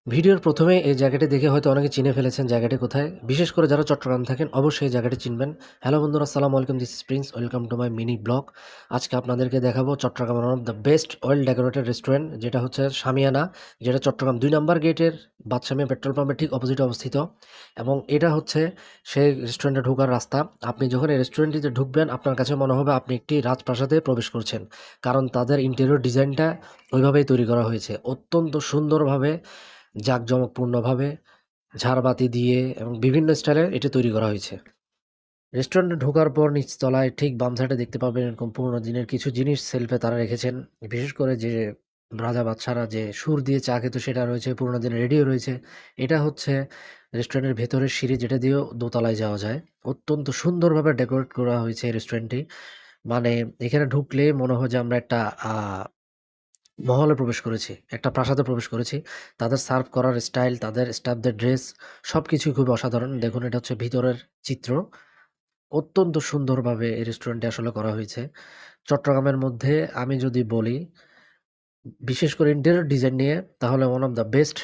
ভিডিওর ১ম এ এই জায়গাটি দেখে হয়তো অনেকে চিনে ফেলেছেন জায়গাটি কোথায়। বিশেষ করে যারা চট্টগ্রাম থাকেন অবশ্যই এই জায়গাটি চিনবেন। হ্যালো বন্ধুরা, আসসালামু আলাইকুম। This is Prince. Welcome to my mini blog. আজকে আপনাদেরকে দেখাবো চট্টগ্রামের one of the best well decorated restaurant, যেটা হচ্ছে শামিয়ানা, যেটা চট্টগ্রাম ২ নাম্বার গেটের বাদশা মিয়া পেট্রোল পাম্পের ঠিক অপোজিটে অবস্থিত। এবং এটা হচ্ছে সেই রেস্টুরেন্টে ঢোকার রাস্তা। আপনি যখন এই রেস্টুরেন্টটিতে ঢুকবেন আপনার কাছে মনে হবে আপনি একটি রাজপ্রাসাদে প্রবেশ করছেন। কারণ তাদের ইন্টেরিয়র ডিজাইনটা ওইভাবেই তৈরি করা হয়েছে। অত্যন্ত সুন্দরভাবে, জাঁকজমকপূর্ণভাবে, ঝাড়বাতি দিয়ে এবং বিভিন্ন স্টাইলের এটি তৈরি করা হয়েছে। রেস্টুরেন্টে ঢোকার পর নিচতলায় ঠিক বাম সাইডে দেখতে পাবেন এরকম পুরোনো দিনের কিছু জিনিস সেলফে তারা রেখেছেন। বিশেষ করে যে রাজা বাদশারা যে সুর দিয়ে চা খেত সেটা রয়েছে, পুরোনো দিনের রেডিও রয়েছে। এটা হচ্ছে রেস্টুরেন্টের ভেতরের সিঁড়ি, যেটা দিয়েও দোতলায় যাওয়া যায়। অত্যন্ত সুন্দরভাবে ডেকোরেট করা হয়েছে এই রেস্টুরেন্টটি। মানে এখানে ঢুকলে মনে হয় যে আমরা একটা আ মহলে প্রবেশ করেছি, একটা প্রাসাদে প্রবেশ করেছি। তাদের সার্ভ করার স্টাইল, তাদের স্টাফদের ড্রেস সবকিছুই খুবই অসাধারণ। দেখুন, এটা হচ্ছে ভিতরের চিত্র। অত্যন্ত সুন্দরভাবে এই রেস্টুরেন্টটি আসলে করা হয়েছে। চট্টগ্রামের মধ্যে আমি যদি বলি, বিশেষ করে ইন্টেরিয়র ডিজাইন নিয়ে, তাহলে one of the best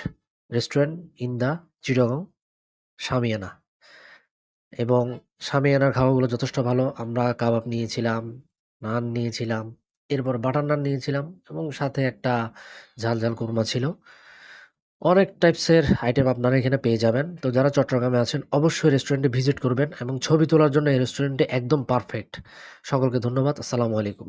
restaurant in the Chittagong, Shamiyana. এবং শামিয়ানার খাবারগুলো যথেষ্ট ভালো। আমরা কাবাব নিয়েছিলাম, নান নিয়েছিলাম, এরপর বাটার নান নিয়েছিলাম এবং সাথে একটা ঝাল, ঝাল কুরমা ছিল। অনেক টাইপসের আইটেম আপনারা এখানে পেয়ে যাবেন। তো যারা চট্টগ্রামে আছেন অবশ্যই রেস্টুরেন্টে ভিজিট করবেন এবং ছবি তোলার জন্য এই রেস্টুরেন্টটি একদম পারফেক্ট। সকলকে ধন্যবাদ। আসসালামু আলাইকুম।